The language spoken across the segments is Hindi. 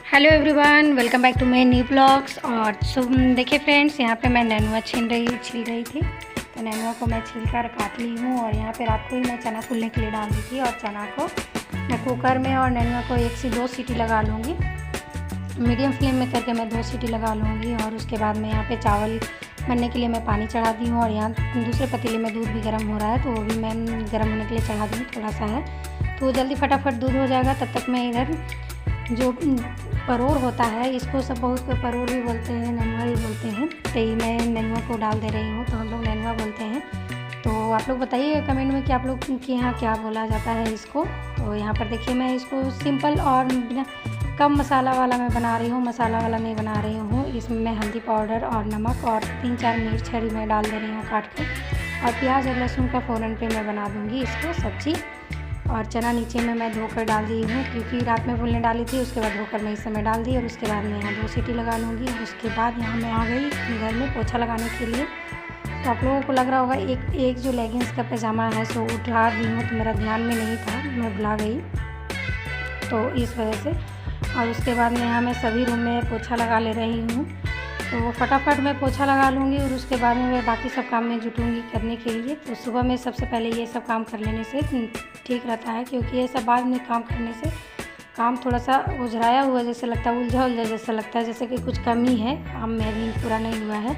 Hello everyone, welcome back to my new blogs. और देखिए फ्रेंड्स, यहाँ पे मैं नेनुआ छील रही थी। तो नेनुआ को मैं छील कर काट ली हूँ और यहाँ पे रात को ही मैं चना फूलने के लिए डाल दी थी। और चना को मैं कुकर में और नेनुआ को 1 से 2 सीटी लगा लूँगी। मीडियम फ्लेम में करके मैं 2 सीटी लगा लूँगी। और उसके बाद मैं यहाँ पर चावल बनने के लिए मैं पानी चढ़ा दी हूँ। और यहाँ दूसरे पतीले में दूध भी गर्म हो रहा है, तो वो भी मैं गर्म होने के लिए चढ़ा दी। थोड़ा सा है तो जल्दी फटाफट दूध हो जाएगा। तब तक मैं इधर जो परोर होता है, इसको सब बहुत परोर भी बोलते हैं, नेनुआ भी बोलते हैं। तो मैं नेनुआ को डाल दे रही हूँ, तो हम लोग नेनुआ बोलते हैं। तो आप लोग बताइए कमेंट में कि आप लोग के यहाँ क्या बोला जाता है इसको। तो यहाँ पर देखिए, मैं इसको सिंपल और बिना कम मसाला वाला मैं बना रही हूँ, मसाला वाला नहीं बना रही हूँ। इसमें मैं हल्दी पाउडर और नमक और 3-4 मिर्च हरी मैं डाल दे रही हूँ काट कर। और प्याज और लहसुन का फ़ौरन पे मैं बना दूँगी इसको सब्ज़ी। और चना नीचे में मैं धोकर डाल दी हूँ, क्योंकि रात में फूलने डाली थी। उसके बाद धोकर मैं इस समय डाल दी। और उसके बाद मैं यहाँ 2 सीटी लगा लूँगी। उसके बाद यहाँ मैं आ गई घर में पोछा लगाने के लिए। तो आप लोगों को लग रहा होगा एक जो लेगिंग्स का पैजामा है सो उठा रही हूँ, तो मेरा ध्यान में नहीं था, मैं भुला गई, तो इस वजह से। और उसके बाद में यहाँ मैं सभी रूम में पोछा लगा ले रही हूँ। तो फटाफट मैं पोछा लगा लूँगी और उसके बाद में मैं बाकी सब काम में जुटूँगी करने के लिए। तो सुबह में सबसे पहले ये सब काम कर लेने से ठीक रहता है, क्योंकि ये सब बाद में काम करने से काम थोड़ा सा उजराया हुआ जैसे लगता है, उलझा जैसा लगता है, जैसे कि कुछ कमी है, काम में अभी पूरा नहीं हुआ है।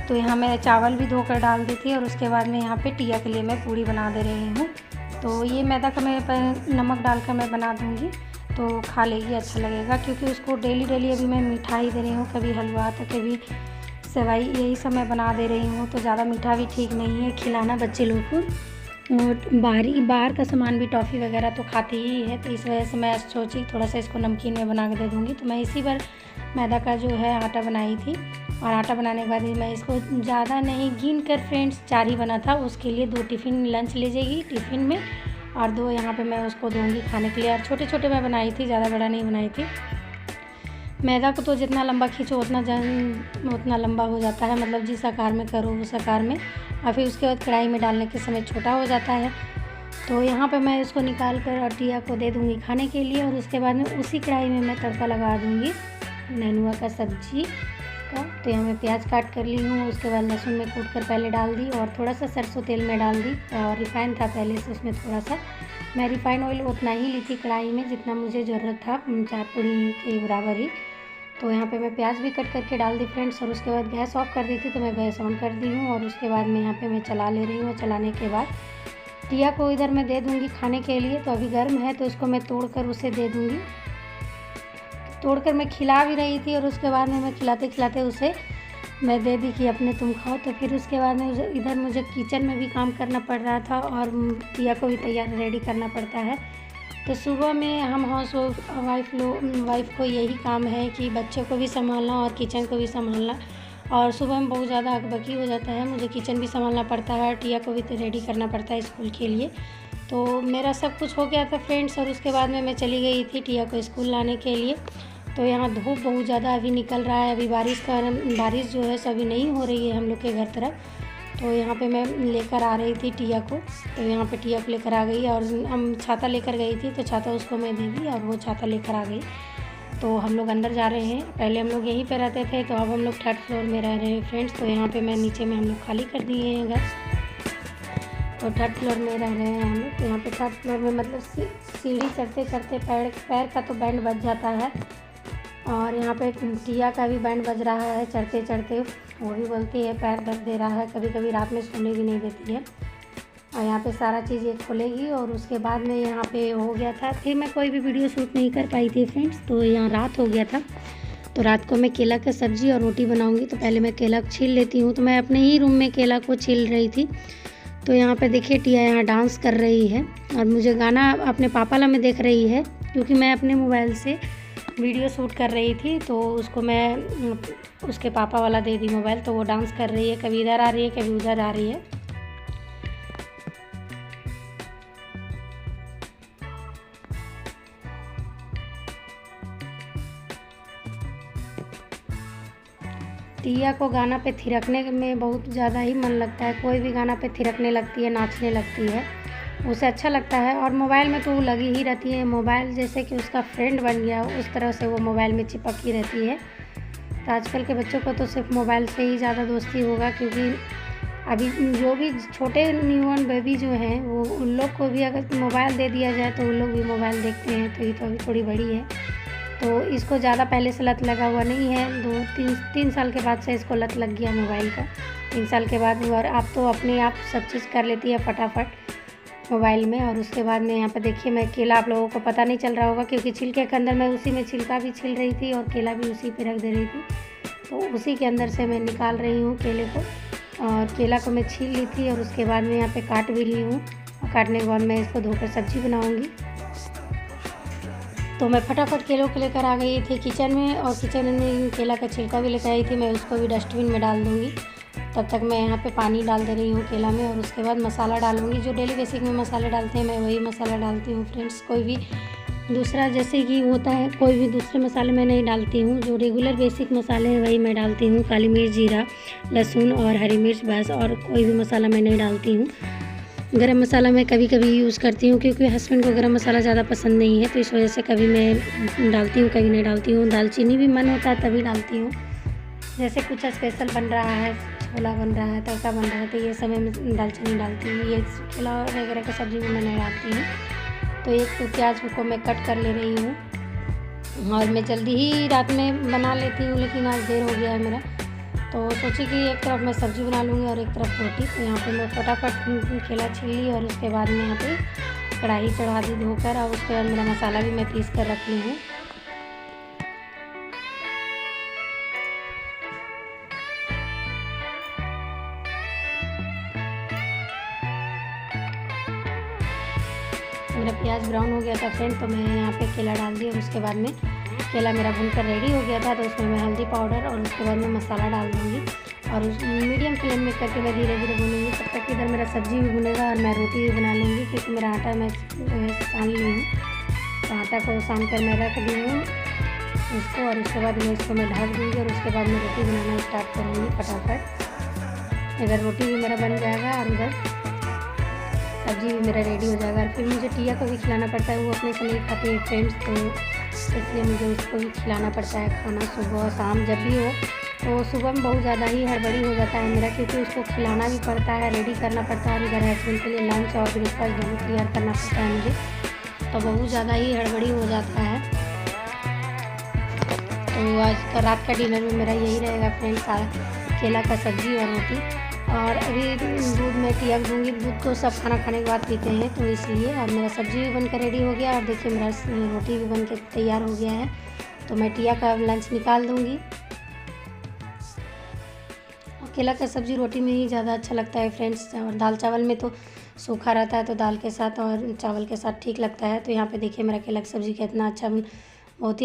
तो यहाँ मैं चावल भी धोकर डाल दी थी। और उसके बाद में यहाँ पे टिया के लिए मैं पूड़ी बना दे रही हूँ। तो ये मैदा का मैं नमक डालकर मैं बना दूँगी, तो खा लेगी, अच्छा लगेगा। क्योंकि उसको डेली अभी मैं मीठा ही दे रही हूँ, कभी हलवा तो कभी सेवई, यही सब मैं बना दे रही हूँ। तो ज़्यादा मीठा भी ठीक नहीं है खिलाना बच्चे लोग को। और बाहर का सामान भी, टॉफ़ी वगैरह तो खाती ही है। तो इस वजह से मैं सोची थोड़ा सा इसको नमकीन में बना के दे दूँगी। तो मैं इसी बार मैदा का जो है आटा बनाई थी। और आटा बनाने के बाद ही मैं इसको ज़्यादा नहीं गिन कर फ्रेंड्स 4 ही बना था। उसके लिए 2 टिफ़िन लंच ले जाएगी टिफ़िन में, और 2 यहाँ पे मैं उसको दूँगी खाने के लिए। और छोटे मैं बनाई थी, ज़्यादा बड़ा नहीं बनाई थी। मैदा को तो जितना लंबा खींचो उतना लंबा हो जाता है, मतलब जिस आकार में करो उस आकार में। और फिर उसके बाद कढ़ाई में डालने के समय छोटा हो जाता है। तो यहाँ पे मैं इसको निकाल कर और टिया को दे दूँगी खाने के लिए। और उसके बाद में उसी कढ़ाई में मैं तड़का लगा दूँगी नेनुआ का सब्जी का। तो यहाँ मैं प्याज काट कर ली हूँ। उसके बाद लहसुन में कूट कर पहले डाल दी, और थोड़ा सा सरसों तेल में डाल दी। और रिफ़ाइन था पहले से, उसमें थोड़ा सा मैं रिफ़ाइन ऑयल उतना ही ली थी कढ़ाई में जितना मुझे ज़रूरत था, 4 पूड़ी के बराबर ही। तो यहाँ पे मैं प्याज भी कट करके डाल दी फ्रेंड्स। और उसके बाद गैस ऑफ कर दी थी, तो मैं गैस ऑन कर दी हूँ। और उसके बाद में यहाँ पे मैं चला ले रही हूँ। चलाने के बाद टिया को इधर मैं दे दूँगी खाने के लिए। तो अभी गर्म है, तो इसको मैं तोड़ कर उसे दे दूँगी। तोड़कर मैं खिला भी रही थी। और उसके बाद में मैं खिलाते उसे मैं दे दी कि अपने तुम खाओ। तो फिर उसके बाद में इधर मुझे किचन में भी काम करना पड़ रहा था, और टिया को भी तैयार रेडी करना पड़ता है। तो सुबह में हम हाउस वाइफ को यही काम है कि बच्चों को भी संभालना और किचन को भी संभालना। और सुबह में बहुत ज़्यादा अकबकी हो जाता है, मुझे किचन भी संभालना पड़ता है, टिया को भी तो रेडी करना पड़ता है स्कूल के लिए। तो मेरा सब कुछ हो गया था फ्रेंड्स। और उसके बाद में मैं चली गई थी टिया को स्कूल लाने के लिए। तो यहाँ धूप बहुत ज़्यादा अभी निकल रहा है, अभी बारिश जो है सभी नहीं हो रही है हम लोग के घर तरफ। तो यहाँ पे मैं लेकर आ रही थी टिया को। तो यहाँ पे टिया को लेकर आ गई, और हम छाता लेकर गई थी, तो छाता उसको मैं दे दी और वो छाता लेकर आ गई। तो हम लोग अंदर जा रहे हैं। पहले हम लोग यहीं पे रहते थे, तो अब हम लोग 3rd फ्लोर में रह रहे हैं फ्रेंड्स। तो यहाँ पे मैं नीचे में हम लोग खाली कर दिए हैं घर, तो 3rd फ्लोर में रह रहे हैं हम लोग। तो यहाँ पे 3rd फ्लोर में मतलब सीढ़ी चढ़ते पैर का तो बैंड बज जाता है। और यहाँ पे टिया का भी बैंड बज रहा है चढ़ते। वो भी बोलती है पैर दर्द दे रहा है, कभी रात में सोने भी नहीं देती है। और यहाँ पे सारा चीज़ ये खोलेगी। और उसके बाद में यहाँ पे हो गया था, फिर मैं कोई भी वीडियो शूट नहीं कर पाई थी फ्रेंड्स। तो यहाँ रात हो गया था, तो रात को मैं केला का सब्ज़ी और रोटी बनाऊँगी। तो पहले मैं केला छील लेती हूँ। तो मैं अपने ही रूम में केला को छील रही थी। तो यहाँ पे देखिए टिया यहाँ डांस कर रही है, और मुझे गाना अपने पापा ला में देख रही है, क्योंकि मैं अपने मोबाइल से वीडियो शूट कर रही थी। तो उसको मैं उसके पापा वाला दे दी मोबाइल। तो वो डांस कर रही है, कभी इधर आ रही है कभी उधर आ रही है। टिया को गाना पे थिरकने में बहुत ज़्यादा ही मन लगता है, कोई भी गाना पे थिरकने लगती है, नाचने लगती है। उसे अच्छा लगता है। और मोबाइल में तो वो लगी ही रहती है, मोबाइल जैसे कि उसका फ्रेंड बन गया उस तरह से वो मोबाइल में चिपक ही रहती है। तो आजकल के बच्चों को तो सिर्फ मोबाइल से ही ज़्यादा दोस्ती होगा, क्योंकि अभी जो भी छोटे न्यूबॉर्न बेबी जो हैं वो उन लोग को भी अगर मोबाइल दे दिया जाए तो उन लोग भी मोबाइल देखते हैं। तो ये तो अभी थोड़ी बड़ी है, तो इसको ज़्यादा पहले से लत लगा हुआ नहीं है। 2-3 साल के बाद से इसको लत लग गया मोबाइल का, 3 साल के बाद। और अब तो अपने आप सब चीज़ कर लेती है फटाफट मोबाइल में। और उसके बाद में यहाँ पे देखिए मैं केला, आप लोगों को पता नहीं चल रहा होगा क्योंकि छिलके के अंदर मैं उसी में छिलका भी छील रही थी और केला भी उसी पे रख दे रही थी। तो उसी के अंदर से मैं निकाल रही हूँ केले को, और केला को मैं छील ली थी और उसके बाद में यहाँ पे काट भी ली हूँ। और काटने के बाद मैं इसको धोकर सब्जी बनाऊँगी। तो मैं फटाफट केलों को लेकर आ गई थी किचन में, और किचन में केला का छिलका भी लेकर आई थी। मैं उसको भी डस्टबिन में डाल दूँगी। तब तक मैं यहाँ पे पानी डाल दे रही हूँ केला में, और उसके बाद मसाला डालूँगी। जो डेली बेसिक में मसाले डालते हैं मैं वही मसाला डालती हूँ फ्रेंड्स। कोई भी दूसरा जैसे कि होता है, कोई भी दूसरे मसाले मैं नहीं डालती हूँ। जो रेगुलर बेसिक मसाले हैं वही मैं डालती हूँ, काली मिर्च, जीरा, लहसुन और हरी मिर्च, बस। और कोई भी मसाला मैं नहीं डालती हूँ। गरम मसाला मैं कभी कभी यूज़ करती हूँ, क्योंकि हस्बैंड को गरम मसाला ज़्यादा पसंद नहीं है, तो इस वजह से कभी मैं डालती हूँ, कभी नहीं डालती हूँ। दालचीनी भी मन होता है तभी डालती हूँ। जैसे कुछ स्पेशल बन रहा है, छोला बन रहा है, तड़का बन रहा है, तो ये समय में दालचीनी डालती हूँ। ये केला वगैरह का सब्ज़ी में मैं नहीं डालती हूँ। तो एक तो प्याज को मैं कट कर ले रही हूँ, और मैं जल्दी ही रात में बना लेती हूँ, लेकिन आज देर हो गया है मेरा। तो सोची कि एक तरफ मैं सब्ज़ी बना लूँगी और एक तरफ रोटी। तो यहाँ पे मैं फटाफट केला छील ली, और उसके बाद में यहाँ पे कढ़ाई चढ़ा दी धोकर, और उसके बाद मेरा मसाला भी मैं पीस कर रख ली हूँ। मेरा प्याज ब्राउन हो गया था फ्रेंड, तो मैं यहाँ पे केला डाल दी, और उसके बाद में केला मेरा भुनकर रेडी हो गया था। तो उसमें मैं हल्दी पाउडर और उसके बाद में मसाला डाल दूँगी, और उस मीडियम फ्लेम में करके मैं धीरे धीरे भूनूँगी। तब तक इधर मेरा सब्ज़ी भी भुनेगा और मैं रोटी भी बना लूँगी, क्योंकि मेरा आटा मैं सान ली हूँ। तो आटा को सान कर मैं रख दी हूँ उसको, और उसके बाद में इसको मैं ढक दूँगी, और उसके बाद मैं रोटी बनाना स्टार्ट करूँगी फटाफट। इधर रोटी भी मेरा बन जाएगा और उधर सब्ज़ी भी मेरा रेडी हो जाएगा। और फिर मुझे टिया को भी खिलाना पड़ता है, वो अपने से नहीं खाती है फ्रेंड्स, तो इसलिए मुझे उसको भी खिलाना पड़ता है खाना सुबह शाम जब भी हो। तो सुबह में बहुत ज़्यादा ही हड़बड़ी हो जाता है मेरा, क्योंकि उसको खिलाना भी पड़ता है, रेडी करना पड़ता है, और इधर हस्बैंड के लिए लंच और ब्रेकफास्ट दोनों तैयार करना पड़ता है मुझे। तो बहुत ज़्यादा ही हड़बड़ी हो जाता है। तो आज का रात का डिनर में मेरा यही रहेगा फ्रेंड्स, केला का सब्ज़ी और रोटी। और अभी दूध में टिया दूँगी, दूध तो सब खाना खाने के बाद पीते हैं, तो इसलिए। और मेरा सब्ज़ी भी बनकर रेडी हो गया, और देखिए मेरा रोटी भी बनकर तैयार हो गया है। तो मैं टिया का लंच निकाल दूँगी। और केला का सब्ज़ी रोटी में ही ज़्यादा अच्छा लगता है फ्रेंड्स, और दाल चावल में तो सूखा रहता है, तो दाल के साथ और चावल के साथ ठीक लगता है। तो यहाँ पे देखिए मेरा केला की सब्ज़ी कितना अच्छा बहुत ही